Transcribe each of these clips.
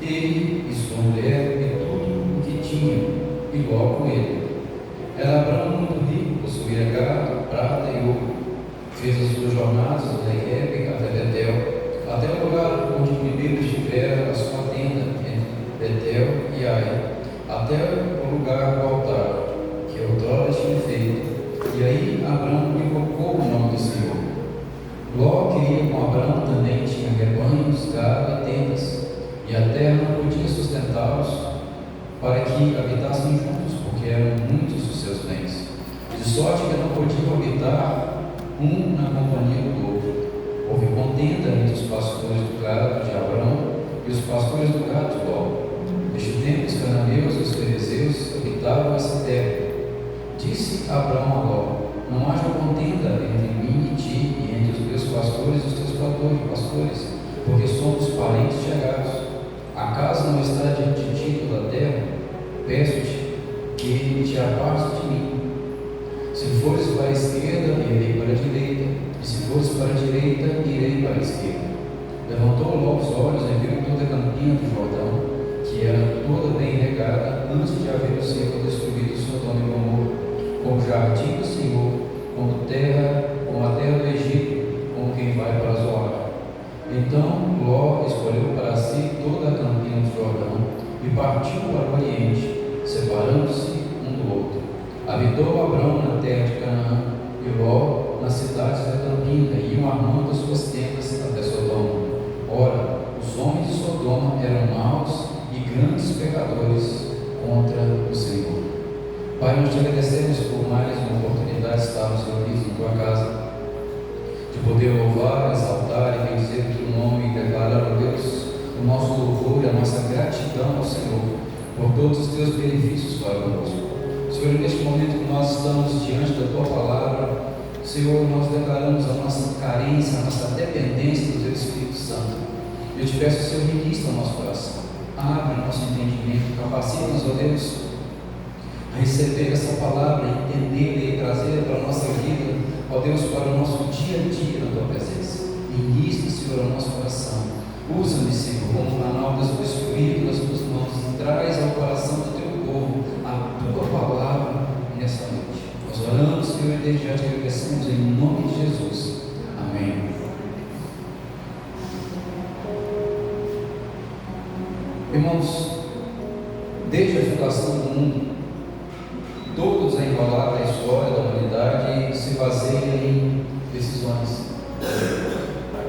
ele e sua mulher e tudo o que tinham, e Ló com ele. Era Abraão muito rico, possuía gado, prata e ouro. Fez as suas jornadas do Negueb até Betel, até o lugar onde primeiro estivera a sua tenda, entre Betel e Ai, até o lugar do altar, que outrora tinha feito. E aí Abraão invocou o nome do Senhor. Ló, que ia com Abraão, também tinha rebanhos, gado e tendas, e a terra não podia sustentá-los para que habitassem juntos, porque eram muitos os seus bens, de sorte que não podiam habitar um na companhia do outro. Houve contenda entre os pastores do gado de Abraão e os pastores do gado de Ló. Neste tempo, os cananeus e os ferezeus habitavam essa terra. Disse Abraão a Ló: não haja contenda entre mim e ti, e entre os meus pastores e os teus pastores, porque somos parentes chegados. Acaso não está diante de ti toda a terra? Peço-te que te apartes de mim. Se fores para a esquerda, irei para a direita, e se fores para a direita, irei para a esquerda. Levantou Ló os olhos e viu toda a campina do Jordão, que era toda bem regada, antes de haver o Senhor destruído Sodoma e Gomorra, como jardim do Senhor, como a terra do Egito, como quem vai para Zoar. Então Ló escolheu para si toda a campina do Jordão e partiu para o Oriente, separando-se um do outro. Habitou Abraão na terra de Canaã e Ló nas cidades da campina, e iam armando as suas tendas até Sodoma. Ora, os homens de Sodoma eram maus e grandes pecadores contra o Senhor. Pai, nós te agradecemos por mais uma oportunidade de estarmos reunidos na tua casa, de poder louvar, exaltar e bendizer o teu nome e declarar a Deus o nosso louvor e a nossa gratidão ao Senhor por todos os teus benefícios para conosco. Senhor, neste momento que nós estamos diante da tua palavra, Senhor, nós declaramos a nossa carência, a nossa dependência do teu Espírito Santo. Eu te peço, Senhor, ministra o nosso coração, abre o nosso entendimento, capacita-nos, ó Deus, a receber essa palavra, entender e trazer para a nossa vida, ó Deus, para o nosso dia a dia na tua presença. Ministra, Senhor, o nosso coração. Usa-me, Senhor, como canal do teu Espírito nas tuas mãos e traz ao coração do teu povo a tua palavra nessa noite. Nós oramos, Senhor, e desde já te agradecemos em nome de Jesus. Amém. Irmãos, desde a fundação do mundo, todo o desenrolar da história da humanidade se baseia em decisões.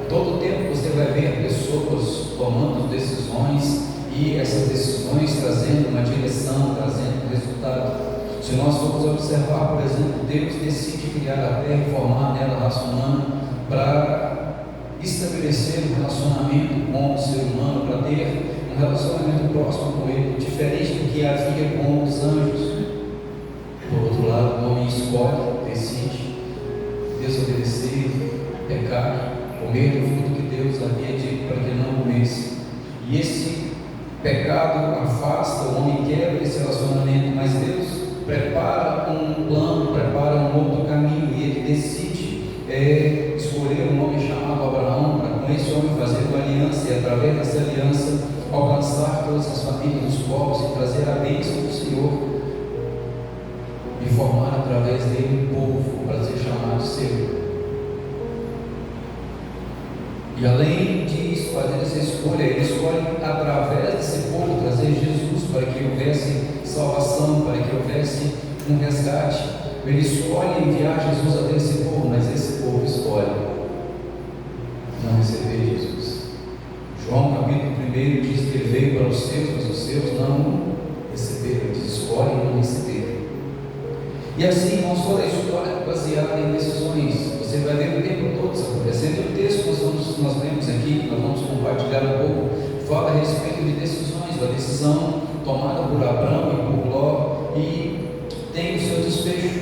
Todo o tempo você vai ver pessoas tomando decisões e essas decisões trazendo uma direção, trazendo um resultado. Se nós formos observar, por exemplo, Deus decide criar a terra e formar nela a raça humana para estabelecer um relacionamento com o ser humano, para ter um relacionamento próximo com ele, diferente do que havia com os anjos. Por outro lado, o homem escolhe, decide desobedecer, pecar, comer do fruto que Deus havia dito para que não comesse. E esse pecado afasta, o homem quebra esse relacionamento, mas Deus prepara um plano, prepara um outro caminho, e ele decide escolher um homem chamado Abraão, para com esse homem fazer uma aliança, e através dessa aliança alcançar todas as famílias dos povos e trazer a bênção do Senhor, e formar através dele um povo para ser chamado seu. E além disso, fazer essa escolha, ele escolhe através desse povo trazer Jesus, para que houvesse salvação, para que houvesse um resgate. Ele escolhe enviar Jesus até esse povo, mas esse povo escolhe não receber Jesus. João capítulo 1 diz que ele veio para os seus, mas os seus não receberam. Eles escolhem não receber. E assim, irmãos, toda a história é baseada em decisões. Você vai ver o tempo todo isso acontecendo. O texto que nós lemos aqui, que nós vamos compartilhar um pouco, fala a respeito de decisões, da decisão tomada por Abraão e por Ló, e tem o seu desfecho.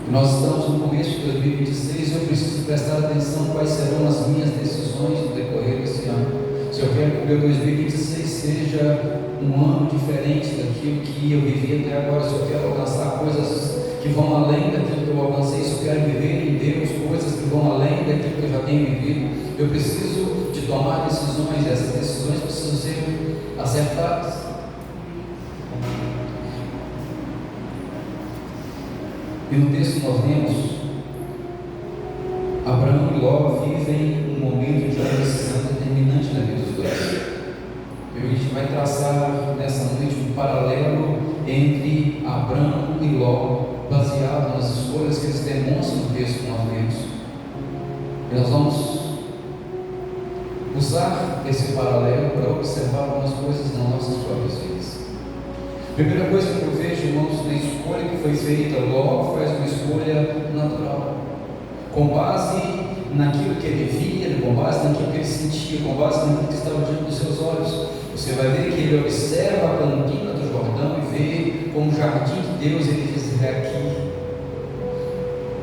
Nós estamos no começo de 2026 e eu preciso prestar atenção quais serão as minhas decisões no decorrer desse ano. Se eu quero que o meu 2026 seja um ano diferente daquilo que eu vivi até agora, se eu quero alcançar coisas que vão além daquilo que eu alcancei, se eu quero viver em Deus coisas que vão além daquilo que eu já tenho vivido, eu preciso de tomar decisões, e essas decisões precisam ser acertadas. E no texto nós vemos Abraão e Ló vivem um momento de uma decisão determinante na vida dos dois. E a gente vai traçar nessa noite um paralelo entre Abraão e Ló, baseado nas escolhas que eles demonstram no texto que nós lemos. E nós vamos usar esse paralelo para observar algumas coisas nas nossas próprias vidas. Primeira coisa que eu vejo, irmãos, na escolha que foi feita, Ló faz uma escolha natural, com base naquilo que ele via, com base naquilo que ele sentia, com base naquilo que estava diante dos seus olhos. Você vai ver que ele observa a campina do Jordão e vê como jardim de Deus. Ele diz: é aqui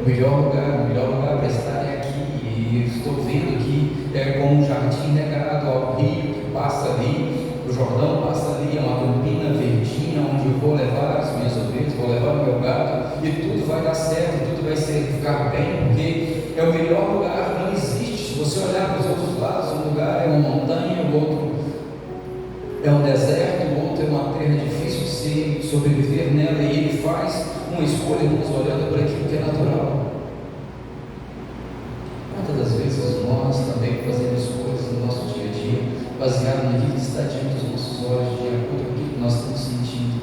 o melhor lugar para estar é aqui. E estou vendo que é como um jardim regado ao rio que passa ali, o Jordão passa ali, é uma campina verdinha onde eu vou levar as minhas ovelhas, vou levar o meu gado, e tudo vai dar certo, tudo vai ficar bem, porque é o melhor lugar. Não existe, se você olhar para os outros lados, um lugar é uma montanha, o outro é um deserto, o outro é uma terra difícil de se sobreviver nela, e ele faz uma escolha, nos olhando para aquilo que é natural. Quantas das vezes nós também fazemos escolhas no nosso dia a dia, baseado naquilo que está diante dos nossos olhos, de acordo com aquilo que nós estamos sentindo,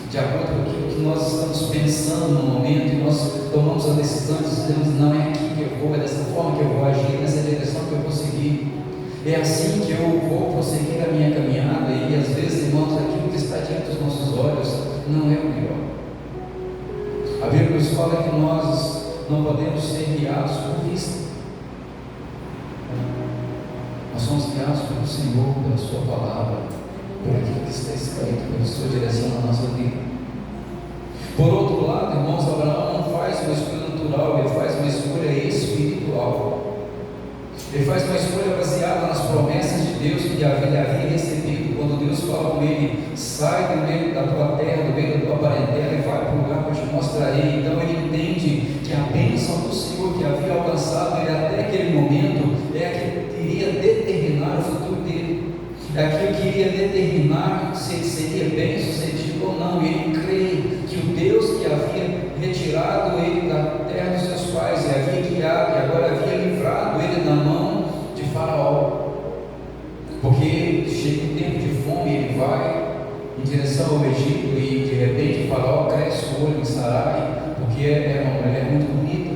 de acordo com aquilo que nós estamos pensando no momento, e nós tomamos a decisão e dizemos: não é aqui que eu vou, é dessa forma que eu vou agir, nessa direção que eu vou seguir, é assim que eu vou prosseguir a minha caminhada. E às vezes, irmãos, aquilo que está diante dos nossos olhos não é o melhor. A Bíblia nos fala que nós não podemos ser guiados por vista, nós somos guiados pelo Senhor, pela Sua palavra, por aquilo que está escrito, pela Sua direção na nossa vida. Por outro lado, irmãos, Abraão não faz uma escolha natural, ele faz uma escolha espiritual. Ele faz uma escolha baseada nas promessas de Deus que ele havia recebido. Quando Deus fala com ele: sai do meio da tua terra, do meio da tua parentela, e vai para o lugar que eu te mostrarei. Então ele entende que a bênção do Senhor que havia alcançado ele até aquele momento é aquilo que iria determinar o futuro dele, é aquilo que iria determinar se ele seria bem sucedido ou não. E ele crê que o Deus que havia retirado ele da terra dos seus pais, e havia guiado, e agora havia livrado ele da mão de Faraó, porque chega um tempo de fome, ele vai em direção ao Egito, e de repente Faraó cresce o olho em Sarai, porque é uma mulher muito bonita,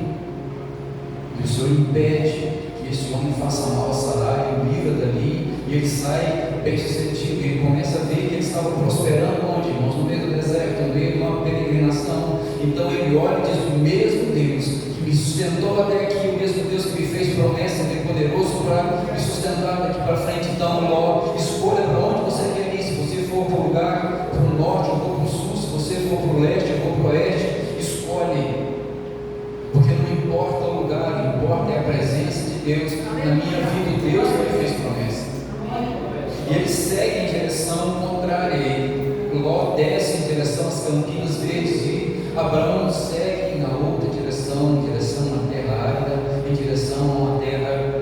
e o Senhor impede que esse homem faça mal a Sarai, o livra dali, e ele sai bem sucedido. Ele começa a ver que ele estava prosperando onde, irmãos? No meio do deserto, no meio de uma peregrinação. Então ele olha e diz: o mesmo Deus que me sustentou até aqui, o mesmo Deus que me fez promessa de poderoso para me sustentar daqui para frente. Então, Ló, escolha para onde você quer ir. Se você for para o lugar, para o norte, eu vou para o sul. Se você for para o leste, eu vou para o oeste. Escolhe, porque não importa o lugar, importa é a presença de Deus na minha vida. Deus que me fez promessa. E ele segue em direção contrária. Ló desce em direção às campinas verdes, e Abraão segue na outra direção, em direção a uma terra árida, em direção a uma terra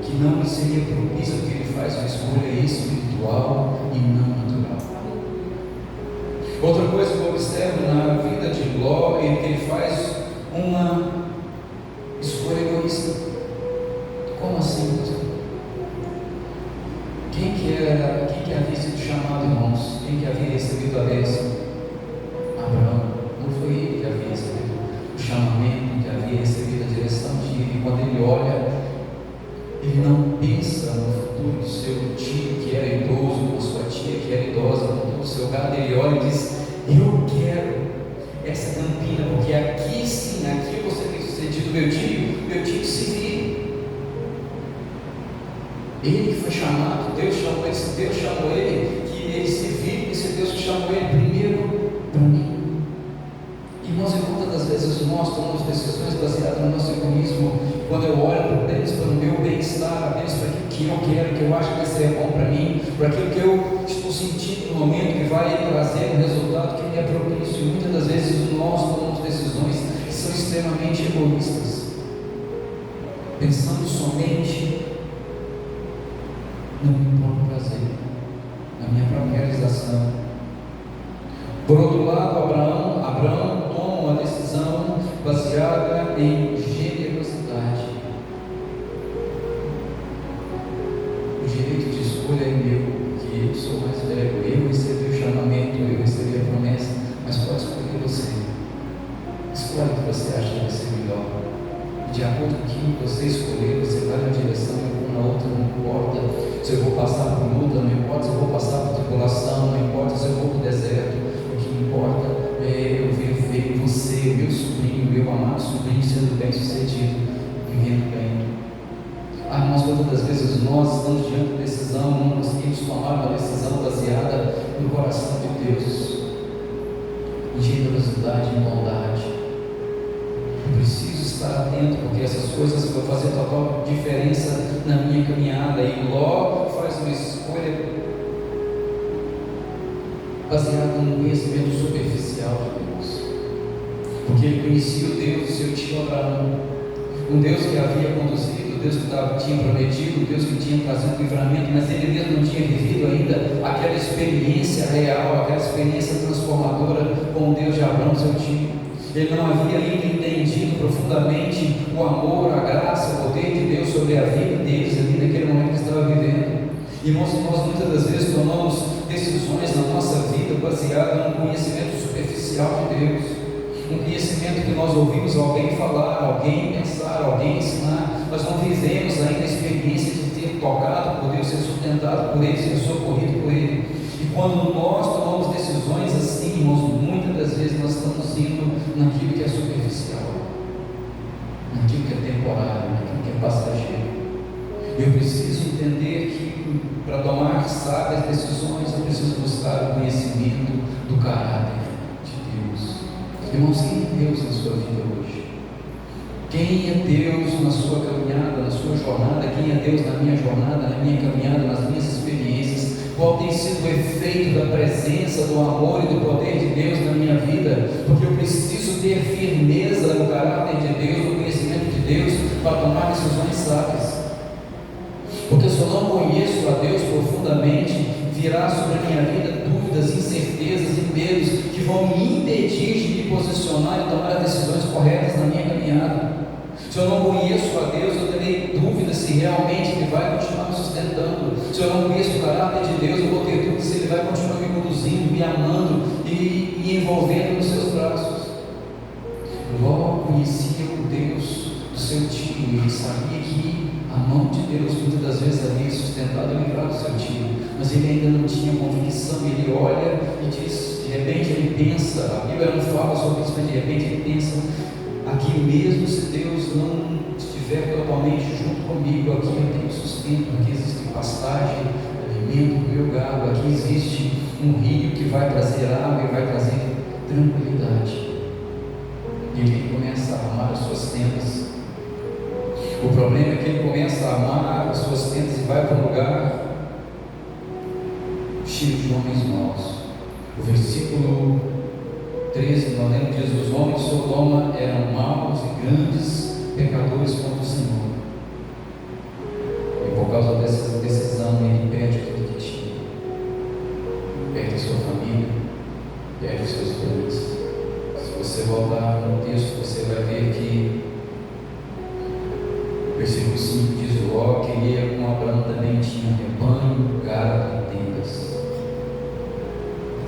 que não lhe seria propícia, porque ele faz uma escolha espiritual e não natural. Outra coisa que eu observo na vida de Ló é que ele faz uma escolha egoísta. Como assim, pastor? Quem que havia sido chamado, irmãos? Quem que havia recebido a bênção? Abraão. Não foi ele que havia recebido o chamamento, que havia recebido a direção de ir. E quando ele olha, ele não pensa no futuro do seu tio que era idoso, com sua tia que era idosa, com todo o seu gado. Ele olha e diz: eu quero essa campina, porque aqui sim, aqui eu vou ser bem sucedido. Meu tio se vira. Ele que foi chamado, Deus chamou ele, se Deus chamou ele, que ele se vire, e se Deus chamou ele primeiro para mim. Irmãos, e quantas das vezes nós tomamos decisões baseadas no nosso egoísmo, quando eu olho apenas para o meu bem-estar, apenas para aquilo que eu quero, que eu acho que vai ser bom para mim, por aquilo que eu estou sentindo no momento, que vai trazer um resultado que me é propício. E muitas das vezes nós tomamos decisões que são extremamente egoístas, pensando somente no meu próprio prazer, na minha própria realização. Por outro lado, Abraão toma uma decisão baseada em generosidade. O direito de escolha é meu, porque eu sou mais velho, eu recebi o chamamento, eu recebi a promessa, mas pode escolher você. Escolhe o que você acha que vai ser melhor. De acordo com o que você escolher, você vai na direção, eu vou na outra, não importa se eu vou passar por luta, não importa se eu vou passar por tribulação, não importa se eu vou para o deserto, o que importa é eu ver você, meu sobrinho, meu amado sobrinho, sendo bem sucedido, vivendo bem. Mas quantas das vezes nós estamos diante de decisão, não conseguimos tomar uma decisão baseada no coração de Deus, em generosidade, em bondade. Eu preciso estar atento, porque essas coisas vão fazer total diferença na minha caminhada. E Ló faz uma escolha baseada no conhecimento superficial de Deus, porque ele conhecia o Deus do seu tio Abraão, um Deus que havia conduzido, o Deus que tinha prometido, o Deus que tinha trazido livramento, mas ele mesmo não tinha vivido ainda aquela experiência real, aquela experiência transformadora com o Deus de Abraão, seu tio. Ele não havia ainda entendido profundamente o amor, a graça, o poder de Deus sobre a vida deles ali naquele momento que estava vivendo. Irmãos, nós muitas das vezes tomamos decisões na nossa vida baseadas num conhecimento superficial de Deus, um conhecimento que nós ouvimos alguém falar, alguém pensar, alguém ensinar, mas não vivemos ainda a experiência de ter tocado por Deus, ser sustentado por Ele, ser socorrido por Ele. E quando nós tomamos decisões assim, irmãos, muitas das vezes nós estamos indo naquilo que é superficial, naquilo que é temporário, naquilo que é passageiro. Eu preciso entender que para tomar sábias decisões eu preciso buscar o conhecimento do caráter de Deus. Irmãos, quem é Deus na sua vida hoje? Quem é Deus na sua caminhada, na sua jornada? Quem é Deus na minha jornada, na minha caminhada, nas minhas experiências? Qual tem sido o efeito da presença, do amor e do poder de Deus na minha vida? Porque eu preciso ter firmeza no caráter de Deus, no conhecimento de Deus, para tomar decisões sábias. Porque se eu não conheço a Deus profundamente, virá sobre a minha vida dúvidas, incertezas e medos que vão me impedir de me posicionar e tomar as decisões corretas na minha caminhada. Se eu não conheço a Deus, eu terei dúvidas se realmente Ele vai continuar me sustentando. Se eu não conheço o caráter de Deus, eu vou ter dúvidas se Ele vai continuar me conduzindo, me amando e me envolvendo nos seus braços. Ló conhecia o Deus do seu tio, ele sabia que a mão de Deus muitas das vezes havia sustentado e livrado o seu tio, mas ele ainda não tinha convicção. Ele olha e diz, de repente ele pensa, a Bíblia não fala sobre isso, mas de repente ele pensa, aqui mesmo se Deus não estiver totalmente junto comigo, aqui eu tenho sustento, aqui existe pastagem, alimento para o meu gado, aqui existe um rio que vai trazer água e vai trazer tranquilidade. E ele começa a armar as suas tendas. O problema é que ele começa a armar as suas tendas e vai para um lugar cheio de homens maus. O versículo 13, nós lemos, diz: os homens de Sodoma eram maus e grandes pecadores contra o Senhor. E por causa dessa decisão, ele perde tudo que tinha. Perde a sua família, perde os seus bens. Se você voltar no texto, você vai ver que versículo 5 diz: Ló queria, como Abraão também tinha rebanho, gado e tendas.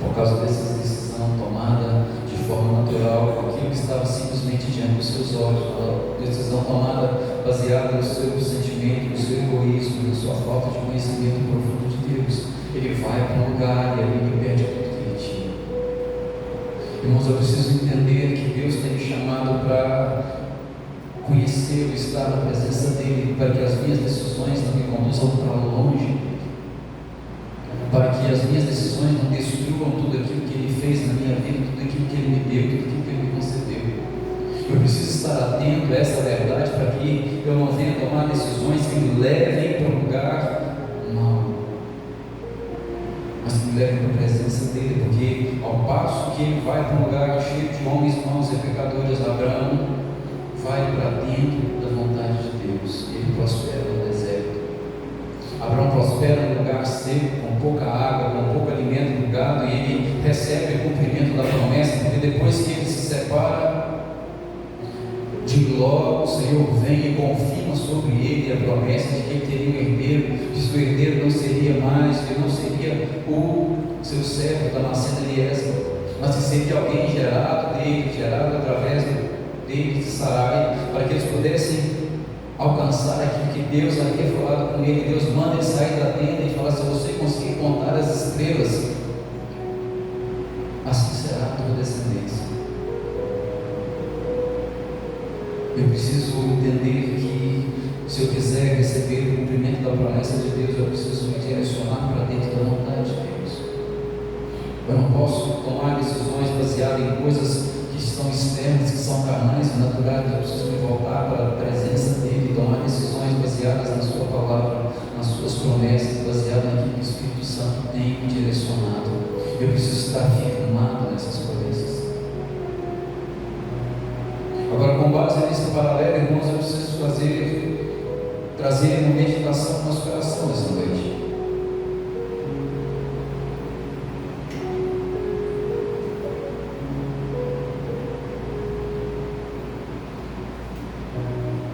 Por causa dessa decisão tomada de forma natural, aquilo que estava simplesmente diante dos seus olhos, uma decisão tomada baseada no seu sentimento, no seu egoísmo, na sua falta de conhecimento profundo de Deus, ele vai para um lugar e ali ele perde tudo que ele tinha. Irmãos, eu preciso entender que Deus tem me chamado para conhecê-lo, estar na presença dele, para que as minhas decisões não me conduzam para longe, para que as minhas decisões não destruam tudo aquilo que ele fez na minha vida, tudo aquilo que ele me deu, tudo aquilo que ele me concedeu. Eu preciso estar estar atento a essa verdade para que eu não venha tomar decisões que me levem para um lugar mau, mas que me levem para a presença dele, porque ao passo que ele vai para um lugar cheio de homens maus e pecadores, Abraão vai para dentro da vontade de Deus. Ele prospera no deserto. Abraão prospera num lugar seco, com pouca água, com pouco alimento do gado, e ele recebe o cumprimento da promessa, porque depois que ele se separa de Ló, o Senhor vem e confirma sobre ele a promessa de que ele teria um herdeiro, que seu herdeiro não seria mais, que não seria o seu servo da nascente Eliezer, mas que seria alguém gerado dele, gerado através dele, de Sarai, para que eles pudessem alcançar aquilo que Deus havia falado com ele. Deus manda ele sair da tenda e falar: se você conseguir contar as estrelas, assim será a tua descendência. Eu preciso entender que, se eu quiser receber o cumprimento da promessa de Deus, eu preciso me direcionar para dentro da vontade de Deus. Eu não posso tomar decisões baseadas em coisas que estão externas, que são carnais e naturais. Eu preciso me voltar para a presença dele, tomar decisões baseadas na sua palavra, nas suas promessas, baseadas naquilo que o Espírito Santo tem me direcionado. Eu preciso estar firmado nessas promessas. Agora, com base nesse paralelo, irmãos, eu preciso trazer uma meditação no nosso coração essa noite.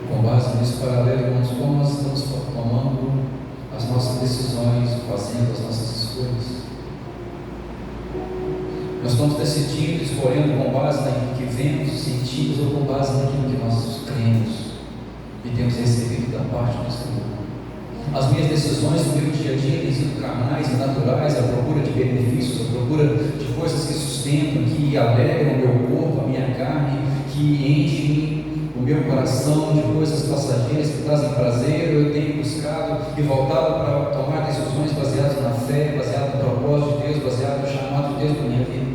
Com base nesse paralelo, irmãos, como nós estamos tomando as nossas decisões, fazendo as nossas escolhas. Nós estamos decidindo, escolhendo com base naquilo que vemos, sentimos, ou com base naquilo que nós cremos e temos recebido da parte do Senhor. As minhas decisões no meu dia a dia têm sido carnais e naturais, à procura de benefícios, à procura de coisas que sustentam, que alegram o meu corpo, a minha carne, que enchem o meu coração de coisas passageiras que trazem prazer. Eu tenho buscado e voltado para tomar decisões baseadas na fé, baseadas no propósito de Deus, baseadas no chamado de Deus para a minha vida.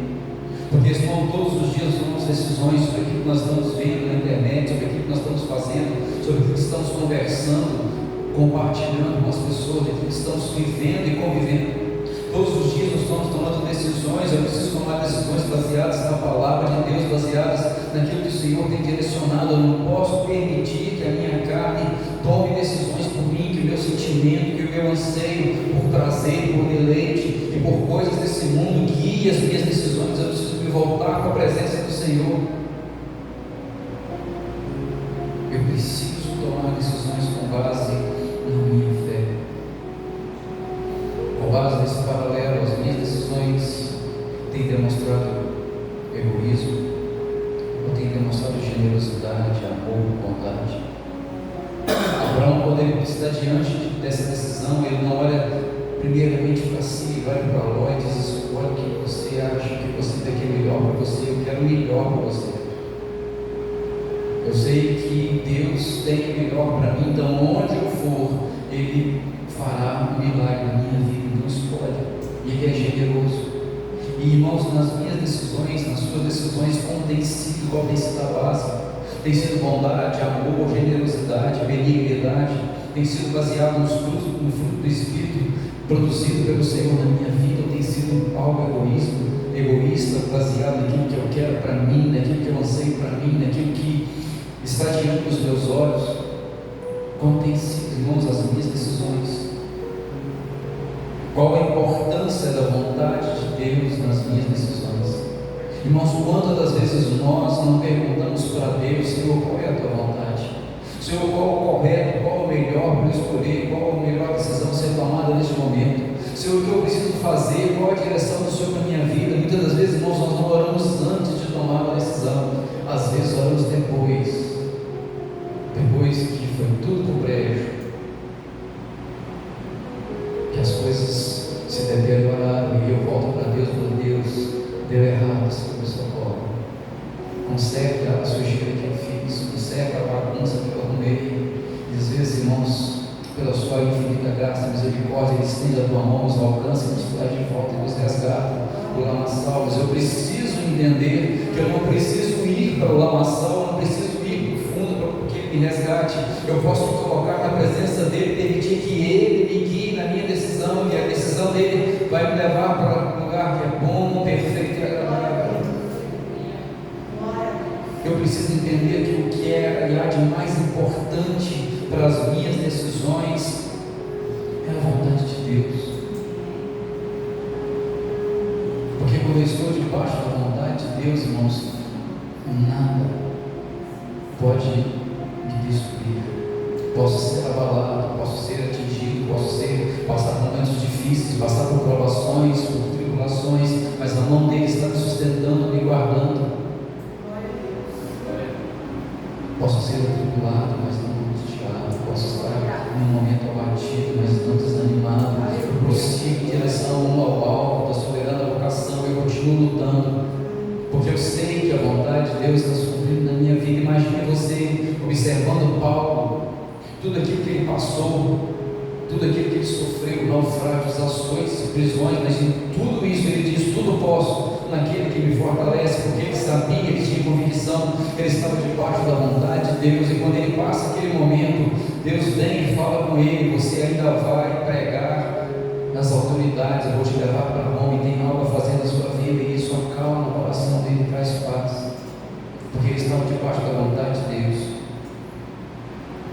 Porque senão todos os dias tomamos decisões sobre aquilo que nós estamos vendo na internet, sobre aquilo que nós estamos fazendo, sobre aquilo que estamos conversando, compartilhando com as pessoas, aquilo que estamos vivendo e convivendo. Todos os dias nós estamos tomando decisões. Eu preciso tomar decisões baseadas na palavra de Deus, baseadas naquilo que o Senhor tem direcionado. Eu não posso permitir que a minha carne tome decisões por mim, que o meu sentimento, que o meu anseio por prazer, por deleite e por coisas desse mundo guie as minhas decisões. Eu preciso me voltar com a presença do Senhor. Eu preciso tomar decisões com base na minha fé. Com base nesse paralelo, as minhas decisões têm demonstrado egoísmo, ou têm demonstrado generosidade, amor, bondade. Abraão, quando ele está diante dessa decisão, ele não olha primeiramente para si, vai para Ló e diz: escolhe o que você acha que você tem que é melhor para você, eu quero o melhor para você. Eu sei que Deus tem o melhor para mim, então onde eu for, Ele fará um milagre na minha vida. Então escolhe, e Ele é generoso. E irmãos, nas minhas decisões, nas suas decisões, qual tem sido a base? Tem sido bondade, amor, generosidade, benignidade, tem sido baseado no fruto do Espírito produzido pelo Senhor na minha vida, ou tem sido algo egoísta, baseado naquilo que eu quero para mim, naquilo que eu anseio para mim, naquilo que está diante dos meus olhos? Como tem sido, irmãos, as minhas decisões? Qual a importância da vontade de Deus nas minhas decisões? Irmãos, quantas das vezes nós não perguntamos para Deus: Senhor, qual é a tua vontade? Senhor, qual é o correto, qual é o melhor para eu escolher, qual é a melhor decisão a ser tomada neste momento? Senhor, o que eu preciso fazer, qual é a direção do Senhor para a minha vida? Muitas das vezes, irmãos, nós não oramos antes de tomar uma decisão, às vezes oramos depois que foi tudo por brejo, que as coisas se deterioraram, e eu volto para Deus: por Deus, deu errado, Senhor, socorro. Conserta a sujeira que eu fiz, conserta a bagunça que eu arrumei. E às vezes, irmãos, pela sua infinita graça e misericórdia, Ele estende a tua mão, nos alcança, nos traz de volta e nos resgata do lamaçal. Mas eu preciso entender que eu não preciso ir para o lamaçal, eu não preciso ir e resgate. Eu posso me colocar na presença dele, permitir que ele me guie na minha decisão, e a decisão dele vai me levar para um lugar que é bom, perfeito e agradável. Eu preciso entender que o que é e há de mais importante para as minhas decisões é a vontade de Deus. Porque quando eu estou debaixo da vontade de Deus, irmãos, nada pode me destruir. Posso ser abalado, posso ser atingido, posso passar por momentos difíceis, passar por provações, por tribulações, mas a mão dele está me sustentando, me guardando. Posso ser atribulado, mas não angustiado. Posso estar num momento abatido, mas não desanimado. Eu prossigo em direção ao alvo da soberana vocação. Eu continuo lutando, porque eu sei que a vontade de Deus está se cumprindo na minha vida. Imagine você observando Paulo, tudo aquilo que ele passou, tudo aquilo que ele sofreu, naufrágios, açoites, prisões, mas em tudo isso ele diz: tudo posso naquele que me fortalece, porque ele sabia, ele tinha convicção, ele estava debaixo da vontade de Deus. E quando ele passa aquele momento, Deus vem e fala com ele: você ainda vai pregar nas autoridades, eu vou te levar para Roma, e tem algo a fazer na sua vida. E isso acalma o coração dele, traz paz, porque ele estava debaixo da vontade de Deus.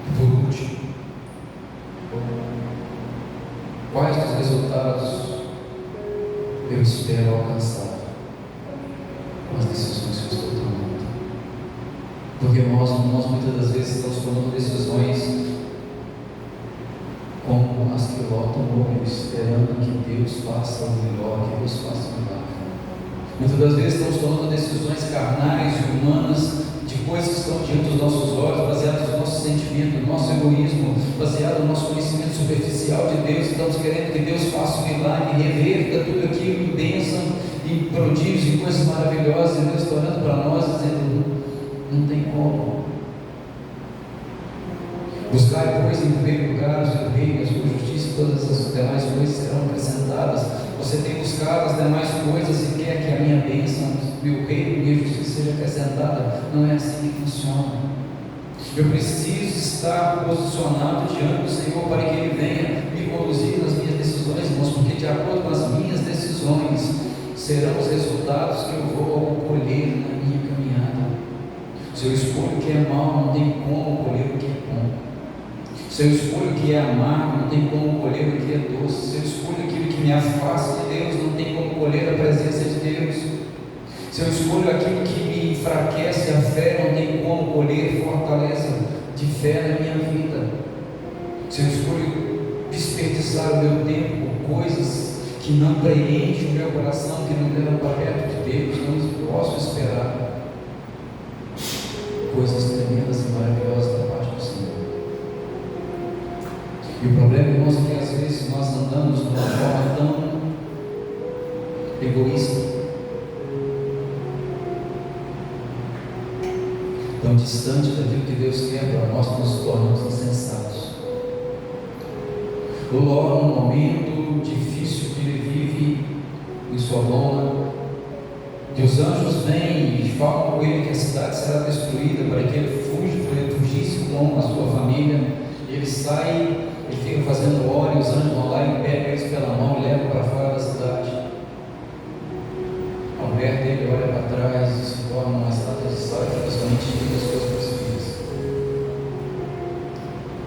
E por último, quais os resultados eu espero alcançar com as decisões que eu estou tomando? Porque nós muitas das vezes estamos tomando decisões como as que Ló tomou, esperando que Deus faça o melhor, que Deus faça o milagre. Muitas das vezes estamos tomando decisões carnais e humanas, de coisas que estão diante dos nossos olhos, baseadas no nosso sentimento, no nosso egoísmo, baseado no nosso conhecimento superficial de Deus. Estamos querendo que Deus faça um milagre, reverta tudo aquilo em bênção, em prodígios, em coisas maravilhosas, e Deus está olhando para nós dizendo: não tem como. Buscar, pois, em primeiro lugar o seu reino, a sua justiça, e todas as demais coisas serão acrescentadas. Você tem buscado as demais coisas e quer que a minha bênção, meu reino, minha justiça seja acrescentada. Não é assim que funciona. Eu preciso estar posicionado diante do Senhor para que Ele venha me conduzir nas minhas decisões, irmãos, porque de acordo com as minhas decisões serão os resultados que eu vou colher na minha caminhada. Se eu escolho o que é mal, não tem como colher o que é bom. Se eu escolho o que é amargo, não tem como colher o que é doce. Se eu escolho aquilo que me afasta de Deus, não tem como colher a presença de Deus. Se eu escolho aquilo que me enfraquece a fé, não tem como colher fortaleza de fé na minha vida. Se eu escolho desperdiçar o meu tempo por coisas que não preenchem o meu coração, que não levam para perto de Deus, não posso esperar coisas tremendas e maravilhosas da parte do Senhor. E o problema, irmãos, é que às vezes nós andamos de uma forma tão egoísta, tão distante daquilo que Deus quer para nós, nos tornamos insensatos. O Ló, num momento difícil que ele vive em Sodoma, que os anjos vêm e falam com ele que a cidade será destruída, para que ele fugisse com a sua família. Ele sai, ele fica fazendo óleo, os anjos vão lá e pegam eles pela mão e levam para fora da cidade. A mulher dele olha para trás e se torna uma estátua de sal e fica somente diante das suas filhas.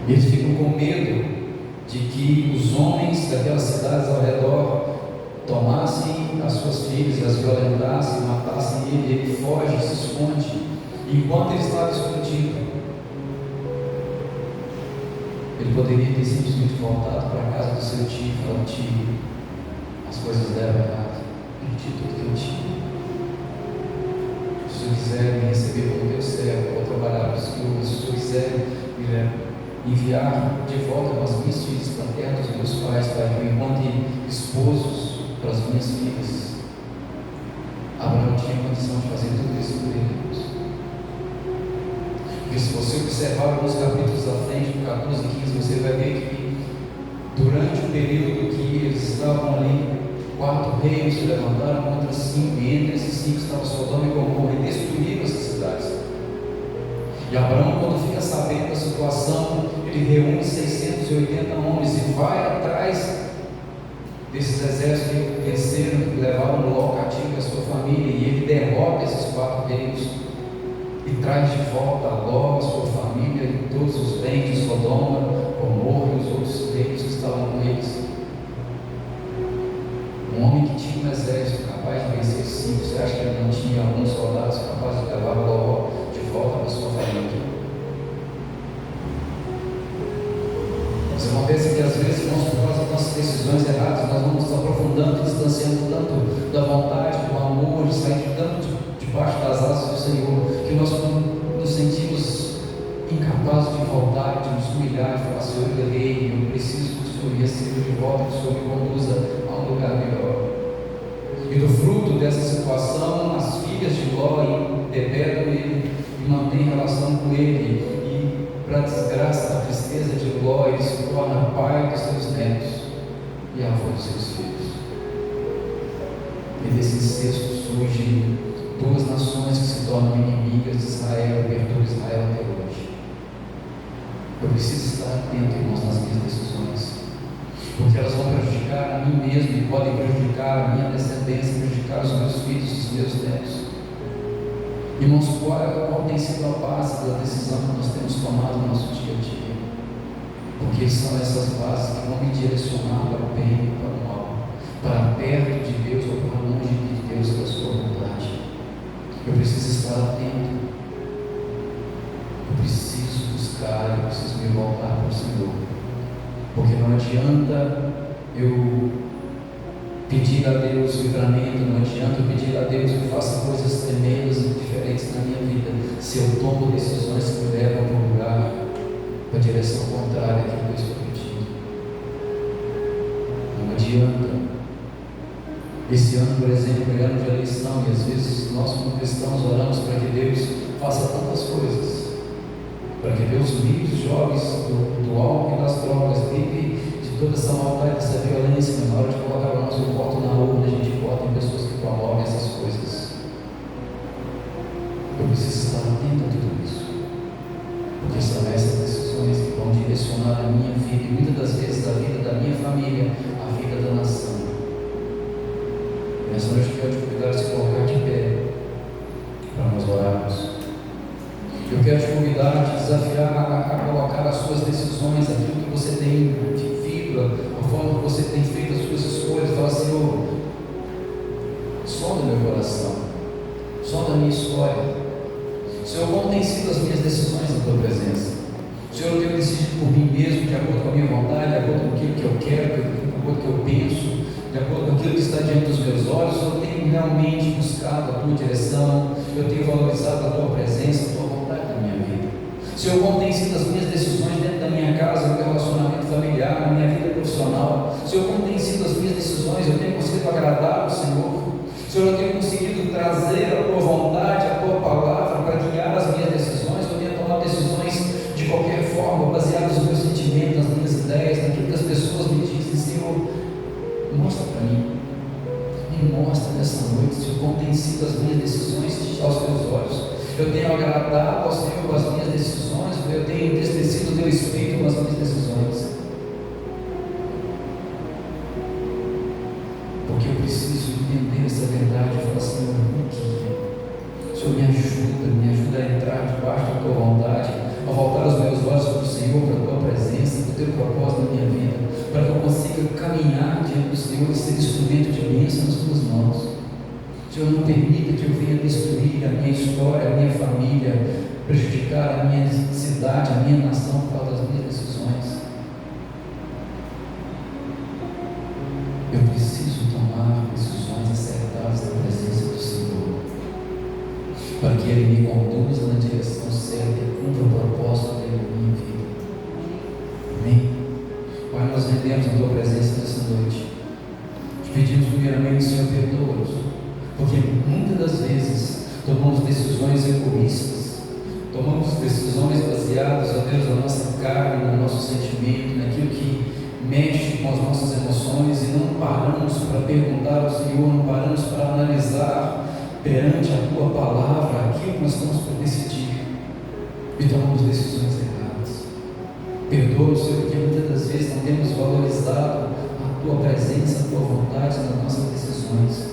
Eles ficam com medo de que os homens daquelas cidades ao redor tomassem as suas filhas, as violentassem, matassem ele. Ele foge, se esconde. E enquanto ele estava escondido, ele poderia ter simplesmente voltado para a casa do seu tio e falado: tio, as coisas deram errado, perdi tudo que eu tinha. Se o senhor quiser me receber como Deus servo, eu vou trabalhar para o senhor. Se o senhor quiser me enviar de volta com as minhas filhas para a terra dos meus pais, para que eu encontre esposos para as minhas filhas. Abraão tinha condição de fazer tudo isso por ele. Porque se você observar alguns capítulos à frente, no 14 e 15, você vai ver que durante o período que eles estavam ali, 4 reis se levantaram contra 5, e entre esses 5 estava Sodoma e Gomorra, e destruíram essas cidades. E Abraão, quando fica sabendo da situação, ele reúne 680 homens e vai atrás desses exércitos que venceram, que levaram Ló cativo e a sua família, e ele derrota esses 4 reinos e traz de volta Ló, a sua família e todos os bens de Sodoma, Gomorra e os outros reinos que estavam com eles. Um homem que tinha um exército capaz de vencer 5, você acha que ele não tinha alguns soldados capazes de levar Ló de volta para sua família? Mas acontece que às vezes, irmãos, por causa das nossas decisões erradas, nós vamos nos aprofundando e distanciando tanto da vontade, do amor, de sair tanto debaixo das asas do Senhor, que nós nos sentimos incapazes de voltar, de nos humilhar, de falar: Senhor, eu errei, eu preciso do Senhor, e recebo de volta, que o Senhor me conduza a um lugar melhor. E do fruto dessa situação, as filhas de Ló embebedam ele e mantêm relação com ele. Para a desgraça, a tristeza de Ló, ele se torna pai dos seus netos e avô dos seus filhos. E desse incesto surgem 2 nações que se tornam inimigas de Israel e perturbam Israel até hoje. Eu preciso estar atento, irmãos, nas minhas decisões, porque elas vão prejudicar a mim mesmo e podem prejudicar a minha descendência, prejudicar os meus filhos, os meus netos. Irmãos, qual tem sido a base da decisão que nós temos tomado no nosso dia a dia? Porque são essas bases que vão me direcionar para o bem e para o mal, para perto de Deus ou para longe de Deus, da sua vontade. Eu preciso estar atento, eu preciso buscar, eu preciso me voltar para o Senhor, porque não adianta eu pedir a Deus livramento, não adianta eu pedir a Deus que faça coisas tremendas e diferentes na minha vida, se eu tomo decisões que me levam para um lugar, para a direção contrária àquilo que eu estou pedindo. Não adianta. Esse ano, por exemplo, é ano de eleição, e às vezes nós, como cristãos, oramos para que Deus faça tantas coisas, para que Deus livre os jovens do álcool e das drogas, livre de toda essa maldade, dessa violência. Mas na hora de colocar o nosso voto na urna, a gente vota em pessoas que promovem essas coisas. Eu preciso estar atento a tudo isso, porque são essas decisões que vão direcionar a minha vida, e muitas das vezes a vida da minha família, a vida da nação. E nessa noite eu quero te convidar a se colocar de pé para nós orarmos. Eu quero te convidar, a te desafiar a colocar as suas decisões, aquilo que você tem vivido, a forma que você tem feito as suas escolhas. Fala: Senhor, sonda meu coração, sonda a minha história. Senhor, como têm sido as minhas decisões na tua presença? Senhor, eu tenho decidido por mim mesmo, de acordo com a minha vontade, de acordo com aquilo que eu quero, de acordo com o que eu penso, de acordo com aquilo que está diante dos meus olhos. Eu tenho realmente buscado a tua direção, eu tenho valorizado a tua presença, a tua vontade na minha vida. Senhor, como têm sido as minhas decisões dentro da minha casa, no meu relacionamento familiar, na minha vida profissional. Senhor, como têm sido as minhas decisões, eu tenho conseguido agradar ao Senhor. Senhor, eu tenho conseguido trazer a tua vontade, a tua palavra para guiar as minhas decisões. Eu tenho tomado decisões de qualquer forma, baseadas nos meus sentimentos, nas minhas ideias, naquilo que as pessoas me dizem. Senhor, mostra para mim, me mostra nessa noite, Senhor, como têm sido as minhas decisões aos teus olhos. Eu tenho agradado ao Senhor com as minhas decisões, eu tenho entristecido o teu espírito com as minhas decisões. Porque eu preciso entender essa verdade e falar: Senhor, me guia. Senhor, me ajuda a entrar debaixo da tua vontade, a voltar os meus olhos para o Senhor, para a tua presença, para o teu propósito na minha vida, para que eu consiga caminhar diante do Senhor e ser instrumento de bênção nas tuas mãos. Senhor, não permita que eu venha destruir a minha história, a minha família, prejudicar a minha cidade, a minha nação por causa das minhas decisões. Eu preciso tomar decisões acertadas na presença do Senhor, para que Ele me conduza na direção certa e cumpra o propósito dele na minha vida. Amém? Pai, nós rendemos a tua presença nessa noite. Te pedimos primeiramente, Senhor, perdoa-nos, porque muitas das vezes tomamos decisões egoístas, tomamos decisões baseadas, ó Deus, na nossa carne, no nosso sentimento, naquilo que mexe com as nossas emoções, e não paramos para perguntar ao Senhor, não paramos para analisar perante a tua palavra aquilo que nós estamos por decidir. e tomamos decisões erradas. Perdoa, Senhor, porque muitas das vezes não temos valorizado a Tua presença, a Tua vontade nas nossas decisões.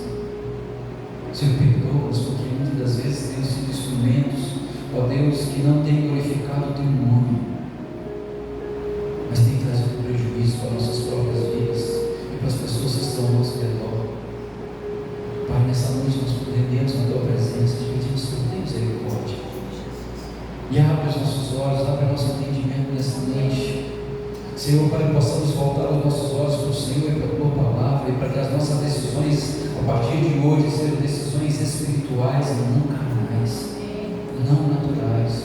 Senhor, perdoa-nos, porque muitas das vezes temos sido instrumentos, ó Deus, que não têm glorificado o Teu nome, mas têm trazido prejuízo para nossas próprias vidas e para as pessoas que estão ao nosso redor. Pai, nessa noite nós podemos na Tua presença, te pedimos que tenha misericórdia. E abre os nossos olhos, abre o nosso entendimento nessa noite. Senhor, para que possamos voltar os nossos olhos para o Senhor e para a Tua palavra, e para que as nossas decisões, a partir de hoje, sejam decisões espirituais e não carnais, não naturais.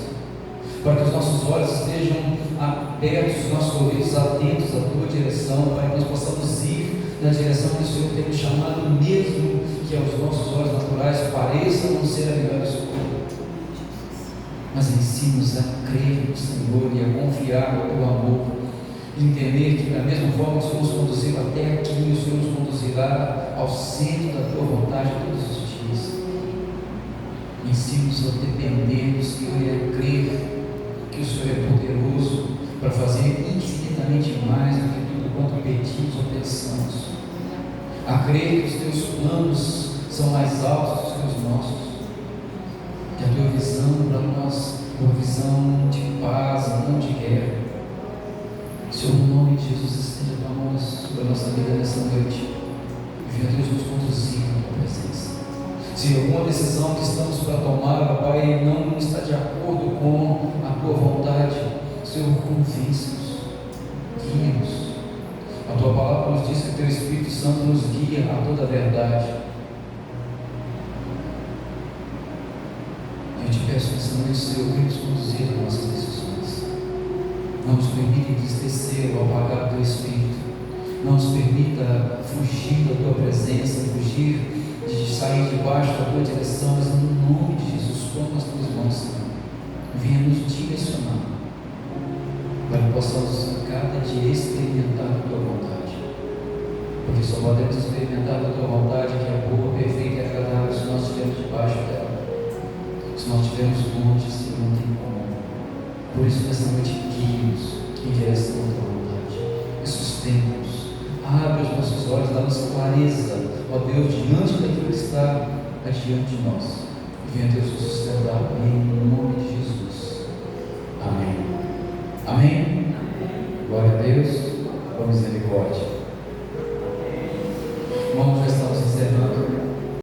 Para que os nossos olhos estejam abertos, os nossos ouvidos atentos à Tua direção, para que nós possamos ir na direção que o Senhor tem nos chamado, mesmo que aos nossos olhos naturais pareça não ser a melhor escolha. Mas ensina-nos a crer no Senhor e a confiar no Teu amor, e entender que da mesma forma que o Senhor nos conduziu até aqui, o Senhor nos conduzirá ao centro da Tua vontade todos os dias. Ensina-nos a depender do Senhor e a crer que o Senhor é poderoso para fazer infinitamente mais do que tudo quanto pedimos ou pensamos. A crer que os Teus planos são mais altos do que os nossos. Que a Tua visão para nós é uma visão de paz e não de guerra. Senhor, no nome de Jesus, estende a Tua mão sobre a nossa vida nessa noite e venha, Deus, nos conduzir na Tua presença. Se alguma decisão que estamos para tomar, ó Pai, não está de acordo com a Tua vontade, Senhor, convence-nos, guia-nos. A Tua palavra nos diz que o Teu Espírito Santo nos guia a toda a verdade. Eu te peço nessa noite, Senhor, venha nos conduzir nas nossas decisões. Não nos permita entristecer ou apagar o Teu Espírito. Não nos permita fugir da Tua presença, fugir de sair debaixo da Tua direção, mas no nome de Jesus, toma as Tuas mãos, Senhor. Venha nos direcionar, para que possamos cada dia experimentar a Tua vontade. Porque só podemos experimentar a Tua vontade, que é boa, perfeita e agradável, se nós estivermos debaixo dela. Se nós estivermos longe, Senhor, não tem como. Por isso, nessa noite, guia-nos em direção à Tua vontade e sustenta-nos. Abre os nossos olhos, dá-nos clareza, ó Deus, diante daquilo que está adiante de nós. E venha, Deus, nos sustentar em nome de Jesus. Amém. Amém? Glória a Deus, com misericórdia.